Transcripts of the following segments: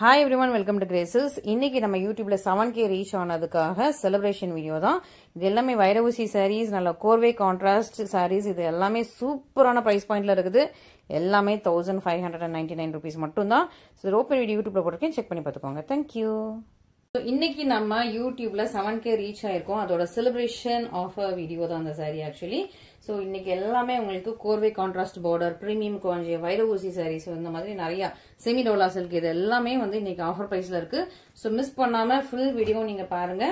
Hi everyone, welcome to Graces. இன்னைக்கு நம்ம YouTubeல 7k ரீச் ஆனதுக்காக செலிப்ரேஷன் வீடியோ தான். இது எல்லாமே வைரவுசி sarees, நல்ல கோர்வே கான்ட்ராஸ்ட் sarees. இது எல்லாமே சூப்பரான பிரைஸ் பாயிண்ட்ல இருக்குது. எல்லாமே 1599 rupees மட்டும் தான். சோ ஓபன் வீடியோ YouTubeல போட்டுருக்கேன், செக் பண்ணி பார்த்துக்கோங்க. Thank you. இன்னைக்கு நம்ம YouTubeல 7k ரீச் ஆயிருக்கோம். அதோட செலிப்ரேஷன் ஆஃபர் வீடியோ தான் அந்த saree ஆக்சுவலி. சோ இன்னைக்கு எல்லாமே உங்களுக்கு கோர்வே கான்ட்ராஸ்ட் பார்டர், பிரீமியம் காஞ்சி, வைரவுசி sarees இந்த மாதிரி நிறைய செமி டோலா சில்க் இது எல்லாமே வந்து இன்னைக்கு ஆஃபர் பிரைஸ்ல இருக்கு. சோ மிஸ் பண்ணாம ஃபுல் வீடியோ நீங்க பாருங்க.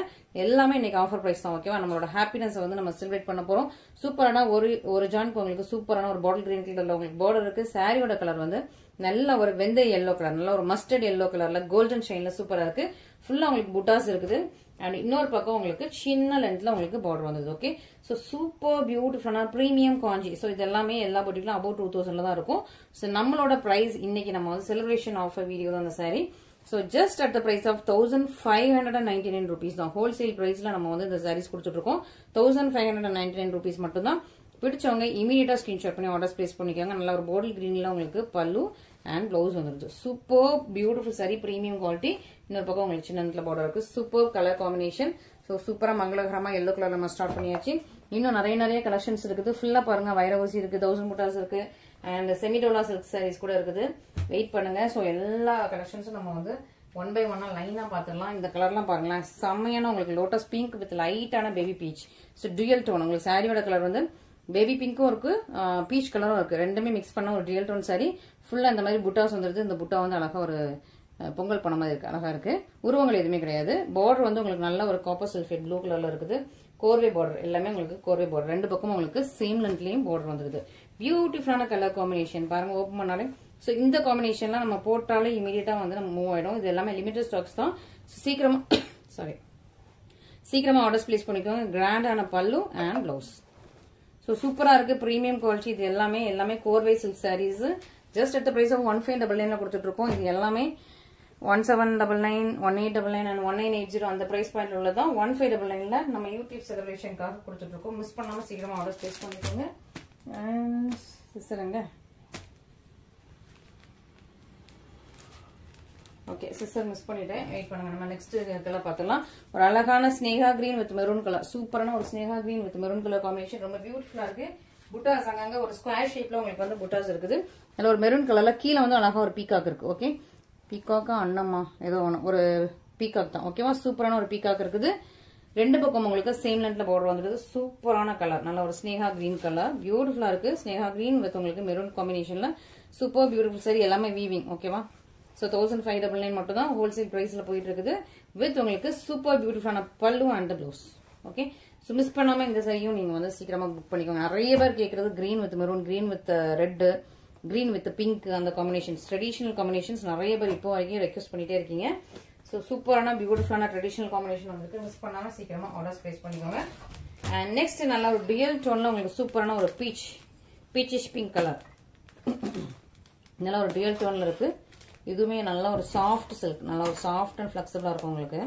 எல்லாமே இன்னைக்கு ஆஃபர் பிரைஸ் தான். ஓகேவா? நம்மளோட ஹாப்பினஸ் வந்து நம்ம செலிப்ரேட் பண்ண போறோம். சூப்பரான ஒரு ஜான்க்கு உங்களுக்கு சூப்பரான ஒரு பாட்டில் கிரீன் கலர்ல உங்களுக்கு பார்டர் இருக்கு. சாரியோட கலர் வந்து நல்ல ஒரு வெந்தய எல்லோ கலர், நல்ல ஒரு மஸ்டர்ட் எல்லோ கலர்ல கோல்டன் ஷைன்ல சூப்பரா இருக்கு. ஃபுல்லா உங்களுக்கு புட்டாஸ் இருக்குது. அண்ட் இன்னொரு பக்கம் உங்களுக்கு சின்ன லென்த்ல உங்களுக்கு பார்டர் வந்தது. ஓகே, சோ சூப்பர் பியூட்டிஃபுல்லான பிரீமியம் காஞ்சி. சோ இது எல்லாமே எல்லா பொட்டிகளும் அபவுட் 2000 தான் இருக்கும். சோ நம்மளோட பிரைஸ் இன்னைக்கு நம்ம வந்து செலிப்ரேஷன் ஆஃபர் வீடியோ தான் அந்த sari. So just at the price of 1599 rupees தான். ஹோல்சேல் பிரைஸ்ல நம்ம வந்து இந்த சாரீஸ் கொடுத்துட்டு இருக்கோம். 1599 rupees மட்டும் தான். பிடிச்சவங்க இமீடியட்டா ஸ்கிரீன்ஷாட் பண்ணி ஆர்டர்ஸ் பிளேஸ் பண்ணிக்கோங்க. நல்ல ஒரு பாட்டில் கிரீன்ல உங்களுக்கு பல்லு அண்ட் பிளவுஸ் வந்துருது. Super beautiful sorry, premium quality. இன்னொரு பக்கம் உங்களுக்கு சின்ன பார்டர் இருக்கு. Super colour combination. சோ சூப்பரா மங்களகரமா எல்லோ கலர்ல நம்ம ஸ்டார்ட் பண்ணியாச்சு. இன்னும் நிறைய கலெக்ஷன்ஸ் இருக்குது. ஃபுல்லா பாருங்க, வைரவசி இருக்கு, 1000 புட்டாஸ் இருக்கு, அண்ட் செமிடோலா சில்க் சாரீஸ் கூட இருக்குது. வெயிட் பண்ணுங்க. சோ எல்லா கலெக்ஷன்ஸும் நம்ம வந்து ஒன் பை ஒன்னா லைனா பாத்துடலாம். இந்த கலர்லாம் பாருங்களேன், செம்மையான உங்களுக்கு லோட்டஸ் பிங்க் வித் லைட்டான baby peach. So dual tone. உங்களுக்கு சாரியோட கலர் வந்து பேபி பிங்க்கும் இருக்கு, பீச் கலரும் இருக்கு. ரெண்டுமே மிக்ஸ் பண்ண ஒரு டுயல் டோன் சாரி. ஃபுல்லா இந்த மாதிரி புட்டாஸ் வந்துருது. இந்த புட்டா வந்து அழகா ஒரு பொங்கல் பண்ண மாதிரி இருக்கு, அழகா இருக்கு. உருவங்கள் எதுவுமே கிடையாது. பார்டர் வந்து உங்களுக்கு நல்ல ஒரு காப்பர் சல்ஃபேட் ப்ளூ கலர்ல இருக்குது. கோர்வே பார்டர் எல்லாமே உங்களுக்கு கோர்வே பார்டர். ரெண்டு பக்கமும் உங்களுக்கு சேம் லென்த்லயும் பார்டர் வந்துருது. பியூட்டிஃபுல்லான கலர் காம்பினேஷன் பாருங்க. ஓப்பன் பண்ணாலே சோ இந்த காம்பினேஷன்லாம் நம்ம போட்டாலே இமீடியட்டா வந்து நம்ம மூவ் ஆயிடும். இது எல்லாமே லிமிடெட் ஸ்டாக்ஸ் தான். சீக்கிரமா ஆர்டர்ஸ் பிளேஸ் பண்ணிக்கோங்க. கிராண்டான பல்லு அண்ட் பிளவுஸ். சோ சூப்பரா இருக்கு, பிரீமியம் குவாலிட்டி. இது எல்லாமே Korvai silk saris. Just at the price of 1599 கொடுத்துட்டு இருக்கோம். இது எல்லாமே 1799, 1899 அண்ட் 1980 அந்த பிரைஸ் பாயிண்ட் உள்ளதான். 1599ல நம்ம யூடியூப் செலிப்ரேஷனுக்காக கொடுத்துட்டு இருக்கோம். மிஸ் பண்ணாம சீக்கிரமா ஆர்டர் பிளேஸ் பண்ணிக்கோங்க. சிஸ்டருங்க, ஓகே சிஸ்டர் மிஸ் பண்ணிட்டேன், வெயிட் பண்ணுங்க. நம்ம நெக்ஸ்ட் கலர் பார்த்துலாம். ஒரு அழகான Sneha green with maroon colour. சூப்பரான ஒரு Sneha green with maroon colour combination. ரொம்ப பியூட்டிஃபுல்லா இருக்கு. புட்டாஸ் அங்கங்க ஒரு ஸ்கொயர் ஷேப்ல உங்களுக்கு வந்து புட்டாஸ் இருக்குது. அதுல ஒரு மெரூன் கலர்ல கீழே வந்து அழகா ஒரு பீகாக் இருக்கு. ஓகே, பீகாக்கா அண்ணம்மா ஏதோ ஒன்று, ஒரு பீகாக் தான். ஓகேவா? சூப்பரான ஒரு பீகாக் இருக்குது. ரெண்டு பக்கம் உங்களுக்கு சேம் லென்த்ல பார்டர் வந்துருது. சூப்பரான கலர், நல்ல ஒரு ஸ்னேகா கிரீன் கலர். பியூட்டிஃபுல்லா இருக்கு. ஸ்னேகா கிரீன் வித் உங்களுக்கு மெரூன் காம்பினேஷன்ல சூப்பர் பியூட்டிஃபுல் சாரி. எல்லாமே வீவிங். ஓகேவா? சோ 1599 மட்டும் தான் ஹோல்சேல் பிரைஸ்ல போயிட்டு இருக்குது. வித் உங்களுக்கு சூப்பர் பியூட்டிஃபுல்லான பல்லு and blouse. Okay, so miss பண்ணாம இந்த சாரியும் நீங்க வந்து சீக்கிரமா புக் பண்ணிக்கோங்க. நிறைய பேர் கேட்கறது green with maroon, green with red, green with pink, அந்த காம்பினேஷன்ஸ், ட்ரெடிஷனல் காம்பினேஷன்ஸ் நிறைய பேர் இப்போ வரைக்கும் ரெக்வஸ்ட் பண்ணிட்டே இருக்கீங்க. சோ சூப்பரான பியூட்டிஃபுல்லான ட்ரெடிஷனல் காம்பினேஷன் வந்துருக்கு. மிஸ் பண்ணாம சீக்கிரமா ஆர்டர்ஸ் பிளேஸ் பண்ணிக்கோங்க. அண்ட் நெக்ஸ்ட் நல்ல ஒரு டியல் டோன்ல உங்களுக்கு சூப்பரான ஒரு பீச்சிஷ் பிங்க் கலர். நல்ல ஒரு டியல் டோன்ல இருக்கு. இதுவுமே நல்ல ஒரு சாஃப்ட் சில்க், நல்ல ஒரு சாஃப்ட் அண்ட் பிளெக்சிபிளா இருக்கும் உங்களுக்கு.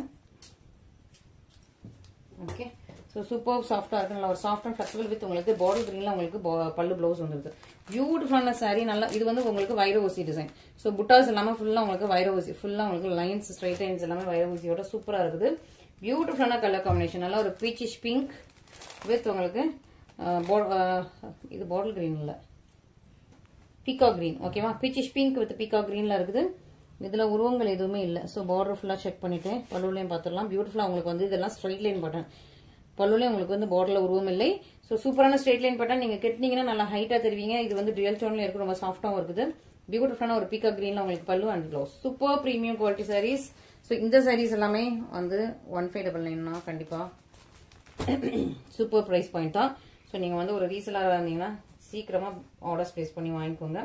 ஓகே, சோ சூப்பர் சாஃப்டா இருக்கு. நல்ல ஒரு சாஃப்ட் அண்ட் பிளெக்சிபிள் வித் உங்களுக்கு பாட்டில் கிரீன்ல உங்களுக்கு பல்லு பிளவுஸ் வந்துருது. பியூட்டிஃபுல்லான சாரி. நல்லா இது வந்து உங்களுக்கு வைரவசி டிசைன். சோ புட்டாஸ் எல்லாமே ஃபுல்லா உங்களுக்கு வைரவசி, ஃபுல்லா உங்களுக்கு லைன்ஸ், ஸ்ட்ரைட் லைன்ஸ் எல்லாமே வைரவசியோட சூப்பரா இருக்குது. பியூட்டிஃபுல்லான கலர் காம்பினேஷன். நல்ல ஒரு பீச்சிஷ் பிங்க் வித் உங்களுக்கு இது பாட்டில் கிரீன் இல்ல, பீகாக் கிரீன். ஓகேவா? பீச்சிஷ் பிங்க் வித் பீகாக் கிரீன்ல இருக்குது. இதுல உருவங்கள் எதுவுமே இல்ல. சோ பார்டர் ஃபுல்லா செக் பண்ணிட்டேன். பல்லுலையும் பாத்துடலாம். பியூட்டிஃபுல்லா உங்களுக்கு வந்து இதெல்லாம் ஸ்ட்ரைட் லைன் பட்டன். பல்லுலையும் உங்களுக்கு வந்து பார்டர்ல உருவம் இல்லை. சோ சூப்பரான ஸ்ட்ரைட் லைன் பட்டன். நீங்க கட்டினீங்கன்னா நல்லா ஹைட்டா தெரிவிங்க. இது வந்து டுயல் டோன்ல இருக்கு, ரொம்ப சாஃப்டாவும் இருக்குது. பியூட்டிஃபுல்லான ஒரு பீகாக் கிரீன்ல உங்களுக்கு pallu and blouse. Super premium quality saris. So இந்த சாரீஸ் எல்லாமே வந்து 1599 கண்டிப்பா சூப்பர் பிரைஸ் பாயிண்ட் தான். சோ நீங்க வந்து ஒரு ரீசெலரா இருந்தீங்கன்னா சீக்கிரமா ஆர்டர்ஸ் பிளேஸ் பண்ணி வாங்கிக்கோங்க.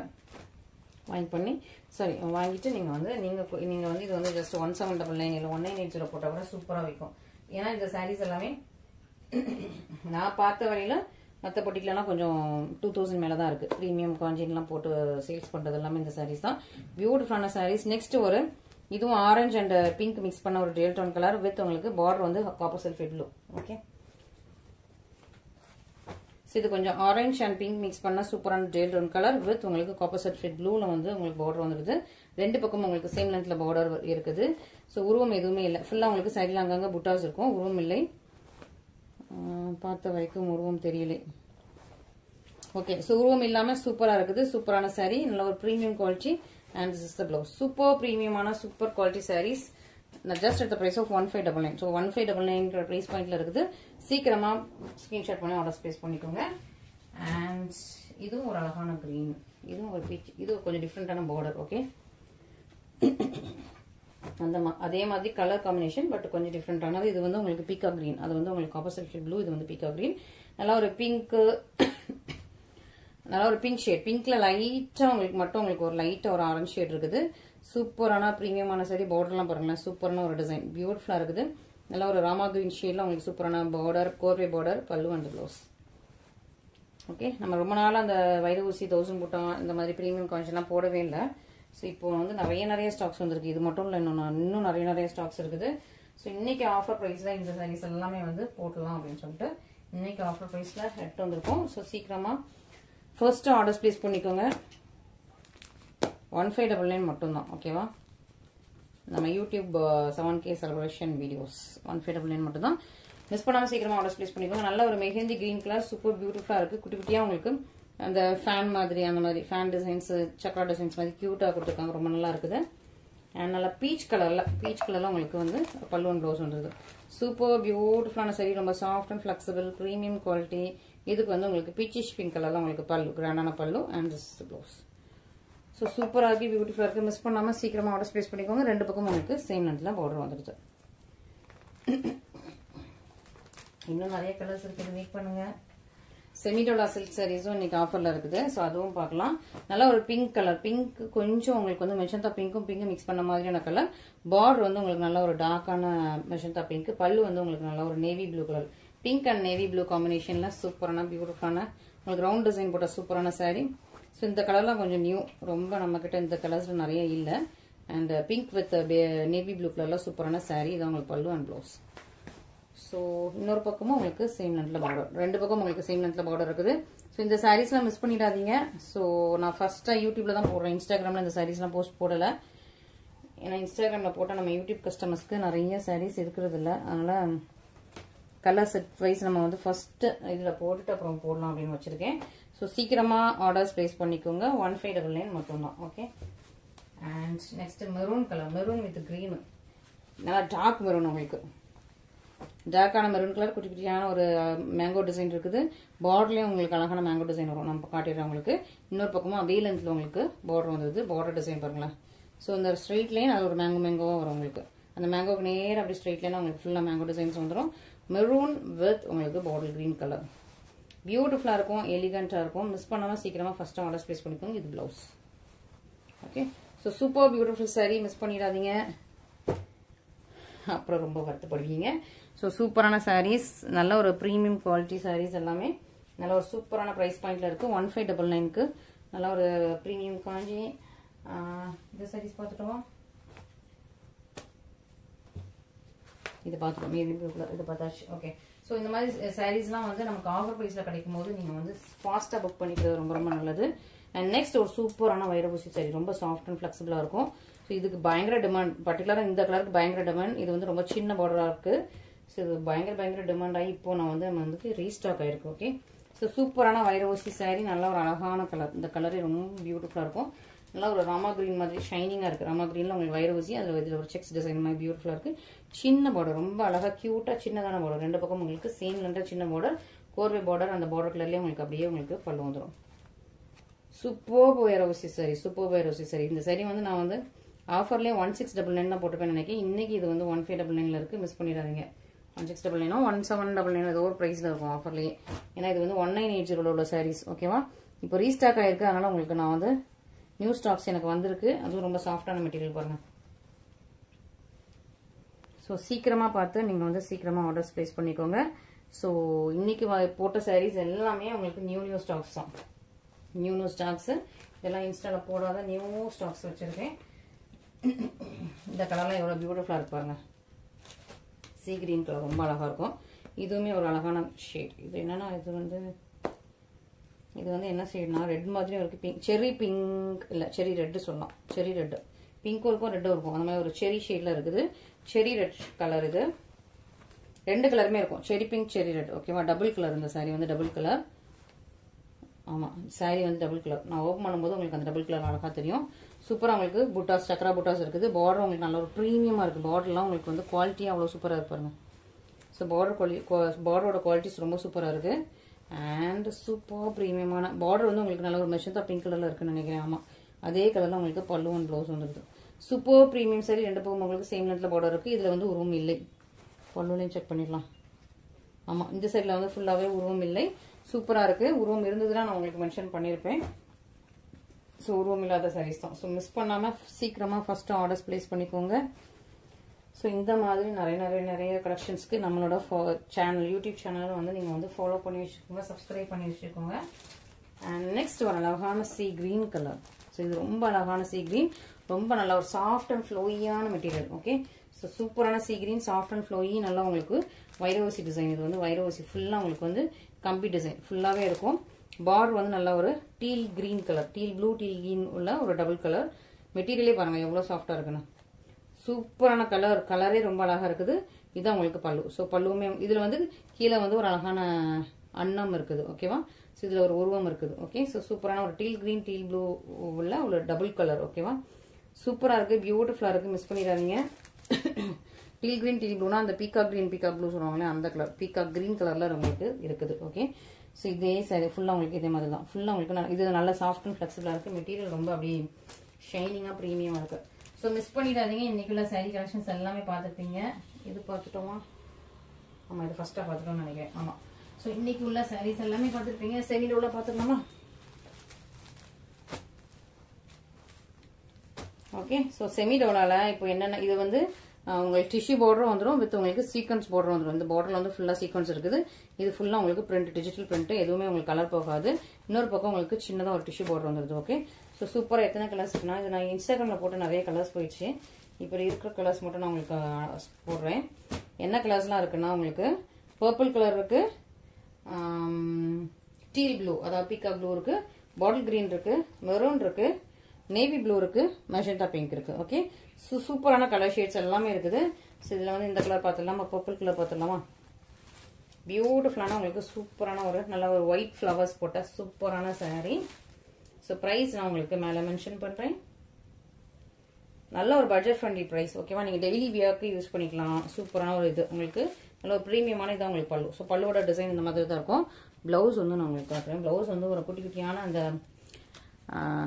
வாங்கிட்டு நீங்க வந்து இது வந்து ஜஸ்ட் 1799 இல்ல 1980 போட்டா கூட சூப்பரா வைக்கும். ஏன்னா இந்த சாரீஸ் எல்லாமே நான் பார்த்த வரையில மற்ற பொட்டிக்கலாம் கொஞ்சம் 2000 மேலதான் இருக்கு. பிரீமியம் காஞ்சின்லாம் போட்டு சேல்ஸ் பண்றது எல்லாமே இந்த சாரீஸ் தான். பியூட்டிஃபுல்லான சாரீஸ். நெக்ஸ்ட் ஒரு இதுவும் ஆரஞ்சு அண்ட் பிங்க் மிக்ஸ் பண்ண ஒரு டேல் டோன் கலர் வித் உங்களுக்கு பார்டர் வந்து காப்பர் சல்ஃபேட் ப்ளூ. ஓகே, இது கொஞ்சம் ஆரஞ்சு அண்ட் பிங்க் மிக்ஸ் பண்ண சூப்பரான டேல் டோன் கலர் வித் உங்களுக்கு காப்பர் சல்ஃபேட் ப்ளூல வந்து உங்களுக்கு பார்டர் வந்துருது. ரெண்டு பக்கம் உங்களுக்கு சேம் லென்த்ல பார்டர் இருக்குது. ஸோ உருவம் எதுவுமே இல்லை, ஃபுல்லாக உங்களுக்கு சைடில் அங்கங்கே புட்டாஸ் இருக்கும், உருவம் இல்லை. பார்த்த வரைக்கும் உருவம் தெரியல. ஓகே, ஸோ உருவம் இல்லாமல் சூப்பராக இருக்குது. சூப்பரான சாரீ, நல்ல ஒரு premium quality. And this is the blouse. Super ப்ரீமியமான super quality saris. Just at the price of 1599. So 1599 price பாயிண்ட்ல இருக்குது. சீக்கிரமா ஸ்கிரீன்ஷாட் பண்ணி ஆர்டர் பிளேஸ் பண்ணிக்கோங்க. அண்ட் இதுவும் ஒரு அழகான கிரீன், இதுவும் ஒரு பீச், இது கொஞ்சம் டிஃப்ரெண்டான பார்டர். ஓகே, அதே மாதிரி கலர் காம்பினேஷன், பட் கொஞ்சம் டிஃப்ரெண்டானது. இது வந்து உங்களுக்கு பீக்கா கிரீன், அது வந்து உங்களுக்கு ஆப்போசிட் ப்ளூ, இது வந்து பீக்கா கிரீன். நல்லா ஒரு பிங்க், நல்லா ஒரு பிங்க் ஷேட். பிங்க்ல லைட்டா உங்களுக்கு மட்டும் உங்களுக்கு ஒரு லைட்டா ஒரு ஆரஞ்சு ஷேட் இருக்குது. சூப்பரான ப்ரீமியமான சாரி. பார்டர்லாம் பாருங்களேன், சூப்பரான ஒரு டிசைன், பியூட்டிஃபுல்லா இருக்குது. நல்லா ஒரு ராமா கிரீன் ஷேட்ல உங்களுக்கு சூப்பரான பார்டர், கோர்வே பார்டர், பல்லு அண்ட் ப்ளவுஸ். ஓகே, நம்ம ரொம்ப நாள் அந்த வைர ஊசி 1000 புட்டா இந்த மாதிரி ப்ரீமியம் கான்ஷன்லாம் போடவே இல்லை. ஸோ இப்போ வந்து நிறைய ஸ்டாக்ஸ் வந்திருக்கு. இது மட்டும் இல்லை, இன்னும் நிறைய ஸ்டாக்ஸ் இருக்குது. ஸோ இன்னைக்கு ஆஃபர் ப்ரைஸ்ல இந்த சாரீஸ் எல்லாமே வந்து போட்டலாம் அப்படின்னு சொல்லிட்டு இன்னைக்கு ஆஃபர் ப்ரைஸ்ல ஹெட் வந்திருக்கும். ஸோ சீக்கிரமா ஃபர்ஸ்ட் ஆர்டர்ஸ் பிளேஸ் பண்ணிக்கோங்க. 1599 மட்டும்தான். ஓகேவா, நம்ம யூடியூப் 7K செலிப்ரேஷன் வீடியோஸ் 1599 மட்டும்தான். மிஸ் பண்ணாமல் சீக்கிரமா ஆர்டர்ஸ் பிளேஸ் பண்ணிக்கோங்க. நல்ல ஒரு மெஹந்தி கிரீன் கலர், சூப்பர் பியூட்டிஃபுல்லா இருக்கு. குட்டி குட்டியா உங்களுக்கு அந்த ஃபேன் மாதிரி, அந்த மாதிரி ஃபேன் டிசைன்ஸ், சக்கரா டிசைன்ஸ் மாதிரி கியூட்டா கொடுத்துருக்காங்க. ரொம்ப நல்லா இருக்குது. அண்ட் நல்லா பீச் கலர்ல உங்களுக்கு வந்து பல்லு அண்ட் ப்ளவுஸ் வந்துருது. சூப்பர் பியூட்டிஃபுல்லான சாரி, ரொம்ப soft and flexible, premium quality. இதுக்கு வந்து உங்களுக்கு பீச்சிஷ் பிங்க் கலர்ல உங்களுக்கு பல்லு, கிராண்டான பல்லு அண்ட் திஸ் ப்ளவுஸ். ஸோ சூப்பராக இருக்கு, பியூட்டிஃபுல்லா இருக்கு. மிஸ் பண்ணாம சீக்கிரமா ஆர்டர் பிளேஸ் பண்ணிக்கோங்க. ரெண்டு பக்கம் உங்களுக்கு சேம் லென்த்ல பார்டர் வந்துருச்சு. இன்னும் நிறைய கலர்ஸ் இருக்குது, வெயிட் பண்ணுங்க. செமிடோலா சில்க் சாரீஸும் இன்னைக்கு ஆஃபர்ல இருக்குது. ஸோ அதுவும் பார்க்கலாம். நல்லா ஒரு பிங்க் கலர், பிங்க் கொஞ்சம் உங்களுக்கு வந்து மெஜந்தா பிங்க்கும் மிக்ஸ் பண்ண மாதிரியான கலர். பார்டர் வந்து உங்களுக்கு நல்ல ஒரு டார்க்கான மெஜந்தா பிங்க். பல்லு வந்து உங்களுக்கு நல்ல ஒரு navy blue colour, pink and navy blue காம்பினேஷன்ல சூப்பரான பியூட்டிஃபுல்லான உங்களுக்கு ரவுண்ட் டிசைன் போட்ட சூப்பரான சாரீ. ஸோ இந்த கலர்லாம் கொஞ்சம் நியூ, ரொம்ப நம்ம கிட்ட இந்த கலர்ஸ் நிறைய இல்லை. And pink with navy blue கலர்ல சூப்பரான சாரீ. இது உங்களுக்கு பல்லு அண்ட் ப்ளவுஸ். ஸோ இன்னொரு பக்கமும் உங்களுக்கு சேம் லென்த்ல பார்டர், ரெண்டு பக்கம் உங்களுக்கு சேம் லென்த்ல பார்டர் இருக்குது. ஸோ இந்த சாரீஸ்லாம் மிஸ் பண்ணிடாதீங்க. ஸோ நான் ஃபர்ஸ்டா யூடியூப்ல தான் போடுறேன், இன்ஸ்டாகிராம்ல இந்த சாரீஸ்லாம் போஸ்ட் போடல. ஏன்னா இன்ஸ்டாகிராம்ல போட்டால் நம்ம யூடியூப் கஸ்டமர்ஸ்க்கு நிறைய சாரீஸ் இருக்கிறது இல்லை. அதனால கலர் செட் வைஸ் நம்ம வந்து ஃபர்ஸ்ட் இதுல போட்டுட்டு அப்புறம் போடலாம் அப்படின்னு வச்சிருக்கேன். ஸோ சீக்கிரமா ஆர்டர்ஸ் பிளேஸ் பண்ணிக்கோங்க. 1599 மட்டும்தான். Okay, and next maroon colour, maroon with green, நல்லா டார்க் மெரூன். உங்களுக்கு டார்க்கான மெரூன் கலர், குட்டி குட்டியான ஒரு மேங்கோ டிசைன் இருக்குது. பார்டர்லயும் உங்களுக்கு அழகான மேங்கோ டிசைன் வரும். நம்ம காட்டிடுறோம் உங்களுக்கு. இன்னொரு பக்கமும் அதே லென்த்ல உங்களுக்கு பார்டர் வந்தது. பார்டர் டிசைன் பாருங்களேன். ஸோ இந்த ஸ்ட்ரெயிட் லைன் அது ஒரு மேங்கோவா வரும் உங்களுக்கு. அந்த மேங்கோக்கு நேரம் அப்படி ஸ்ட்ரெயிட் லைனா உங்களுக்கு ஃபுல்லா மேங்கோ டிசைன்ஸ் வந்துடும். மெரூன் வித் உங்களுக்கு பாட்டில் கிரீன் கலர், பியூட்டிஃபுல்லா இருக்கும், எலிகண்டா இருக்கும். மிஸ் பண்ணாம சீக்கிரமா ஃபர்ஸ்ட் ஆர்டர் பிளேஸ் பண்ணிக்கோங்க. இது blouse. Okay, so super beautiful sorry, miss பண்ணிடாதீங்க, அப்புறம் ரொம்ப வருத்தப்படுவீங்க. ஸோ சூப்பரான சாரீஸ், நல்ல ஒரு ப்ரீமியம் குவாலிட்டி சாரீஸ் எல்லாமே நல்ல ஒரு சூப்பரான ப்ரைஸ் பாயிண்ட்ல இருக்கு. 1599க்கு நல்ல ஒரு ப்ரீமியம் காஞ்சி. இந்த சாரீஸ் பார்த்துட்டோம், இது பார்த்துட்டோம், இது பார்த்தாச்சு. ஓகே, ஸோ இந்த மாதிரி சாரீஸ்லாம் வந்து நமக்கு ஆஃபர் ப்ரைஸ்ல கிடைக்கும் போது நீங்க வந்து ஃபாஸ்டா புக் பண்ணிக்கிறது ரொம்ப ரொம்ப நல்லது. அண்ட் நெக்ஸ்ட் ஒரு சூப்பரான வைரபூசி சாரி, ரொம்ப சாஃப்ட் அண்ட் ஃபிளெக்சிபிளா இருக்கும். ஸோ இதுக்கு பயங்கர டிமாண்ட், பர்டிகுலரா இந்த கலருக்கு பயங்கர டிமாண்ட். இது வந்து ரொம்ப சின்ன பார்டரா இருக்கு. ஸோ இது பயங்கர டிமாண்ட் ஆகி இப்போ நான் வந்து ரீஸ்டாக் ஆயிருக்கு. ஓகே, ஸோ சூப்பரான வைரபூசி சாரி, நல்ல ஒரு அழகான கலர். இந்த கலரே ரொம்ப பியூட்டிஃபுல்லா இருக்கும். நல்லா ஒரு ராமா கிரீன் மாதிரி ஷைனிங்கா இருக்கு. ராமா கிரீன்ல உங்களுக்கு வைரபூசி, அதுல ஒரு செக்ஸ் டிசைன் மாதிரி பியூட்டிஃபுல்லா இருக்கு. சின்ன பார்டர், ரொம்ப அழகா கியூட்டா சின்னதான பார்டர். ரெண்டு பக்கம் உங்களுக்கு சேம் லென்த்தா சின்ன பார்டர், கோர்வே பார்டர். அந்த பார்டர் கலர்லயே உங்களுக்கு அப்படியே உங்களுக்கு பல்லு வந்துடும். Super Vairaoosi sari, super Vairaoosi sari. இந்த சாரி வந்து நான் வந்து ஆஃபர்லயே 1699 தான் போட்டுப்பேன் நினைக்கிறேன். இன்னைக்கு இது வந்து 1599ல இருக்கு, மிஸ் பண்ணிடாதீங்க. 1699 1799 ஏதோ ஒரு பிரைஸ்ல இருக்கும் ஆஃபர்லயே. ஏன்னா இது வந்து 1980 உள்ள சாரீஸ். ஓகேவா, இப்போ ரீஸ்டாக் ஆயிருக்கு. அதனால உங்களுக்கு நான் வந்து நியூ ஸ்டாக்ஸ் எனக்கு வந்திருக்கு. அதுவும் ரொம்ப சாஃப்டான மெட்டீரியல் பாருங்க. ஸோ சீக்கிரமா பார்த்து நீங்க வந்து சீக்கிரமா ஆர்டர்ஸ் பிளேஸ் பண்ணிக்கோங்க. ஸோ இன்னைக்கு போட்ட சாரீஸ் எல்லாமே உங்களுக்கு நியூ ஸ்டாக்ஸ் தான். நியூ ஸ்டாக்ஸ் இதெல்லாம் இன்ஸ்டால போடாத நியூ ஸ்டாக்ஸ் வச்சிருக்கேன். இந்த கலர்லாம் எவ்வளவு பியூட்டிஃபுல்லா இருக்கு பாருங்க. சீ கிரீன் கலர் ரொம்ப அழகா இருக்கும். இதுவுமே ஒரு அழகான ஷேட். இது என்னன்னா இது வந்து என்ன ஷேட்னா ரெட் மாதிரியும் இருக்கு. பிங்க், செரி பிங்க் இல்ல செரி ரெட் சொல்லலாம். செரி ரெட் பிங்க்கும் இருக்கும் ரெட்டும் இருக்கும். அந்த மாதிரி ஒரு செரி ஷேட்ல இருக்குது. செரி ரெட் கலர் இது. ரெண்டு கலருமே இருக்கும். செரி பிங்க் செரி ரெட். ஓகேவா? Double colour. இந்த சாரி வந்து டபுள் கலர். ஆமா, சாரி வந்து டபுள் கலர். நான் ஓப்பன் பண்ணும்போது உங்களுக்கு அந்த டபுள் கலர் அழகா தெரியும். சூப்பரா உங்களுக்கு புட்டாஸ், சக்கரா புட்டாஸ் இருக்குது. பார்டர் உங்களுக்கு நல்ல ஒரு ப்ரீமியமா இருக்கு. பார்டர்லாம் உங்களுக்கு வந்து குவாலிட்டியா அவ்வளவு சூப்பரா இருப்பாருங்க. ஸோ பார்டரோட குவாலிட்டிஸ் ரொம்ப சூப்பரா இருக்கு. அண்ட் சூப்பர் ப்ரீமியமான பார்டர் வந்து உங்களுக்கு நல்ல ஒரு மெஷந்தா பிங்க் கலர்ல இருக்குன்னு நினைக்கிறேன். ஆமா, அதே கலர்ல உங்களுக்கு பல்லு அண்ட் ப்ளவுஸ் வந்துருக்கு. Super premium sorry. ரெண்டு பக்கம் உங்களுக்கு சேம் லென்த்ல பார்டர் இருக்கு. இதுல வந்து உருவம் இல்லை. பல்லுலையும் செக் பண்ணிடலாம். ஆமா, இந்த சைட்ல வந்து ஃபுல்லாவே உருவம் இல்லை. சூப்பரா இருக்கு. உருவம் இருந்ததுன்னா நான் உங்களுக்கு மென்ஷன் பண்ணிருப்பேன். ஸோ உருவம் இல்லாத சாரீஸ் தான். ஸோ மிஸ் பண்ணாம சீக்கிரமா ஃபர்ஸ்ட் ஆர்டர்ஸ் பிளேஸ் பண்ணிக்கோங்க. ஸோ இந்த மாதிரி நிறைய கலெக்ஷன்ஸ்க்கு நம்மளோட சேனல், யூடியூப் சேனல் வந்து நீங்க வந்து ஃபாலோ பண்ணி வச்சுக்கோங்க, சப்ஸ்கிரைப் பண்ணி வச்சுக்கோங்க. அண்ட் நெக்ஸ்ட் ஒரு அழகான சீ கிரீன் கலர். ஸோ இது ரொம்ப அழகான சீ கிரீன். ரொம்ப நல்ல ஒரு சாஃப்ட் அண்ட் ஃப்ளோயியான மெட்டீரியல். ஓகே, ஸோ சூப்பரான sea green, soft and flowy, நல்லா உங்களுக்கு வைரவசி டிசைன். இது வந்து வைரவசி ஃபுல்லா உங்களுக்கு வந்து கம்பி டிசைன் ஃபுல்லாவே இருக்கும். பார்டர் வந்து நல்ல ஒரு deal green colour, deal blue deal green உள்ள ஒரு டபுள் கலர். மெட்டீரியலே பாருங்க எவ்வளவு சாஃப்டா இருக்குன்னு. சூப்பரான கலர். கலரே ரொம்ப அழகா இருக்குது. இதுதான் உங்களுக்கு பல்லு. ஸோ பல்லுவுமே இதுல வந்து கீழே வந்து ஒரு அழகான அன்னம் இருக்குது. ஓகேவா? ஸோ இதுல ஒரு உருவம் இருக்குது. ஓகே, ஸோ சூப்பரான ஒரு டீல் கிரீன் டீல் ப்ளூ உள்ள ஒரு டபுள் கலர். ஓகேவா? சூப்பரா இருக்கு, பியூட்டிஃபுல்லா இருக்கு. மிஸ் பண்ணிடாதீங்க. டீல் கிரீன் டீல் ப்ளூனா அந்த பீகாக் கிரீன் பீகாக் ப்ளூ சொல்லுவாங்களே அந்த கலர், பீகாக் கிரீன் கலர்ல உங்களுக்கு இருக்குது. ஓகே, ஸோ இதே சாரி ஃபுல்லா உங்களுக்கு இதே மாதிரி தான். ஃபுல்லா உங்களுக்கு இது நல்ல சாஃப்ட் அண்ட் ஃபிளெக்சிபிளா இருக்கு. மெட்டீரியல் ரொம்ப அப்படியே ஷைனிங்கா ப்ரீமியமா இருக்கு. ஸோ மிஸ் பண்ணிடாதீங்க. இன்னைக்குள்ள சாரி கலெக்ஷன்ஸ் எல்லாமே பார்த்துப்பீங்க. இது பார்த்துட்டோமா? ஆமா, இது ஃபர்ஸ்டா பார்த்துட்டோம்னு நினைக்கிறேன். ஆமா, ஸோ இன்னைக்கு உள்ள சாரீஸ் எல்லாமே பார்த்துருப்பீங்க. செமில உள்ள பார்த்துக்கலாமா? ஓகே, ஸோ செமிடோலால இப்போ என்னென்ன, இது வந்து உங்களுக்கு டிஷ்யூ பார்டரும் வந்துடும், வித் உங்களுக்கு சீக்வன்ஸ் பார்டரும் வந்துடும். இந்த பார்டர்ல வந்து ஃபுல்லா சீக்வன்ஸ் இருக்குது. இது ஃபுல்லா உங்களுக்கு பிரிண்ட், டிஜிட்டல் பிரிண்ட், எதுவுமே உங்களுக்கு கலர் போகாது. இன்னொரு பக்கம் உங்களுக்கு சின்னதாக ஒரு டிஷ்யூ பார்டர் வந்துருது. ஓகே, ஸோ சூப்பரா எத்தனை கலர்ஸ் இருக்குன்னா, இது நான் இன்ஸ்டாகிராம்ல போட்டு நிறைய கலர்ஸ் போயிடுச்சு. இப்போ இருக்கிற கலர்ஸ் மட்டும் நான் உங்களுக்கு போடுறேன். என்ன கலர்ஸ்லாம் இருக்குன்னா, உங்களுக்கு பர்பிள் கலர் இருக்கு, டீல் ப்ளூ அதாவது பீகாக் ப்ளூ இருக்கு, பாட்டில் கிரீன் இருக்கு, மெரூன் இருக்கு, நேவி ப்ளூ இருக்கு, மெஜந்தா பிங்க் இருக்கு. ஓகே, சூப்பரான கலர் ஷேட்ஸ் எல்லாமே இருக்குது. ஸோ இதுல வந்து இந்த கலர் பார்த்துடலாமா? பர்பிள் கலர் பார்த்துடலாமா? பியூட்டிஃபுல்லான உங்களுக்கு சூப்பரான ஒரு நல்ல ஒரு ஒயிட் ஃபிளவர்ஸ் போட்ட சூப்பரான சாரி. ஸோ பிரைஸ் நான் உங்களுக்கு மேல மென்ஷன் பண்றேன். நல்ல ஒரு பட்ஜெட் ஃப்ரெண்ட்லி பிரைஸ். ஓகேவா? நீங்க டெய்லி வியர்க்கு யூஸ் பண்ணிக்கலாம். சூப்பரான ஒரு இது உங்களுக்கு நல்ல ஒரு ப்ரீமியமான இதான் உங்களுக்கு பல்லு. ஸோ பல்லுவோட டிசைன் இந்த மாதிரி தான் இருக்கும். பிளவுஸ் வந்து நான் உங்களுக்கு காட்டுறேன். பிளவுஸ் வந்து ஒரு குட்டி குட்டியான அந்த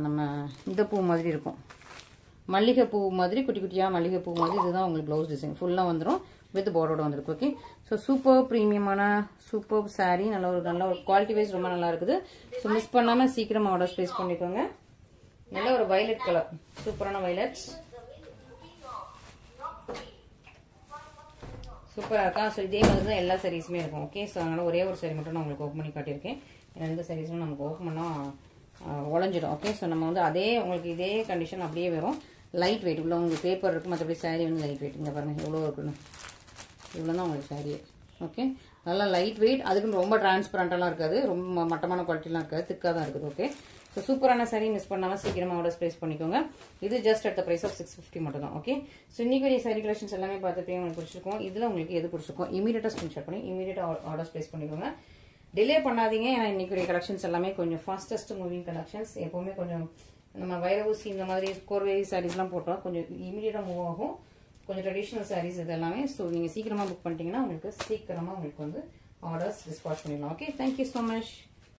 நம்ம இந்த பூ மாதிரி இருக்கும், மல்லிகை பூ மாதிரி, குட்டி குட்டியா மல்லிகை பூ மாதிரி. இதுதான் உங்களுக்கு பிளவுஸ் டிசைன் ஃபுல்லா வந்துடும், வித் பார்டரோட வந்துருக்கு. ஓகே, ஸோ சூப்பர் ப்ரீமியமான சூப்பர் சாரி. நல்ல ஒரு குவாலிட்டி வைஸ் ரொம்ப நல்லா இருக்குது. ஸோ மிஸ் பண்ணாம சீக்கிரம் ஆர்டர் பிளேஸ் பண்ணிக்கோங்க. நல்ல ஒரு வயலட் கலர், சூப்பரான வயலட்ஸ், சூப்பரா இருக்கா? ஸோ இதே மாதிரி தான் எல்லா சாரீஸுமே இருக்கும். ஓகே, ஸோ அதனால ஒரே ஒரு சாரி மட்டும் நான் உங்களுக்கு ஓப்பன் பண்ணி காட்டியிருக்கேன். எந்த சாரீஸும் நமக்கு ஓப்பன் பண்ணா உடஞ்சிடும். ஓகே, ஸோ நம்ம வந்து அதே உங்களுக்கு இதே கண்டிஷன் அப்படியே வரும். லைட் வெயிட் உள்ள உங்களுக்கு பேப்பர் இருக்கு, மற்றபடி சாரி வந்து லைட் வெயிட். இங்க பாருங்க எவ்வளோ இருக்குன்னு, இவ்வளோ தான் உங்களுக்கு சாரி. ஓகே, நல்லா லைட் வெயிட். அதுக்குன்னு ரொம்ப டிரான்ஸ்பரண்டாலாம் இருக்காது, ரொம்ப மட்டமான குவாலிட்டிலாம் இருக்காது, திக்காக தான் இருக்குது. ஓகே, ஸோ சூப்பரான சாரி. மிஸ் பண்ணாமல் சீக்கிரமாக ஆர்டர் பிளேஸ் பண்ணிக்கோங்க. இது just at the price of 650 மட்டும் தான். ஓகே, ஸோ இன்னைக்கு சாரி கலெக்ஷன்ஸ் எல்லாமே பார்த்துட்டு உங்களுக்கு பிடிச்சிருக்கும். இதில் உங்களுக்கு எது பிடிச்சிருக்கும் இமீடியட்டாக ஸ்கிரீன்ஷாட் பண்ணி இமீடியட்டாக ஆர்டர் பிளேஸ் பண்ணிக்கோங்க. டிலே பண்ணாதீங்க. ஏன்னா இன்னைக்கு கலெக்ஷன்ஸ் எல்லாமே கொஞ்சம் ஃபாஸ்டஸ்ட் மூவிங் கலெக்ஷன்ஸ். எப்பவுமே கொஞ்சம் நம்ம வைரவூசி இந்த மாதிரி கோர்வே சாரீஸ்லாம் போட்டோம், கொஞ்சம் இமீடியட்டாக மூவ் ஆகும். கொஞ்சம் ட்ரெடிஷ்னல் சாரீஸ் இது எல்லாமே. ஸோ நீங்கள் சீக்கிரமாக புக் பண்ணிட்டீங்கன்னா உங்களுக்கு சீக்கிரமாக உங்களுக்கு வந்து ஆர்டர்ஸ் டிஸ்பாச் பண்ணிடலாம். Okay, thank you so much.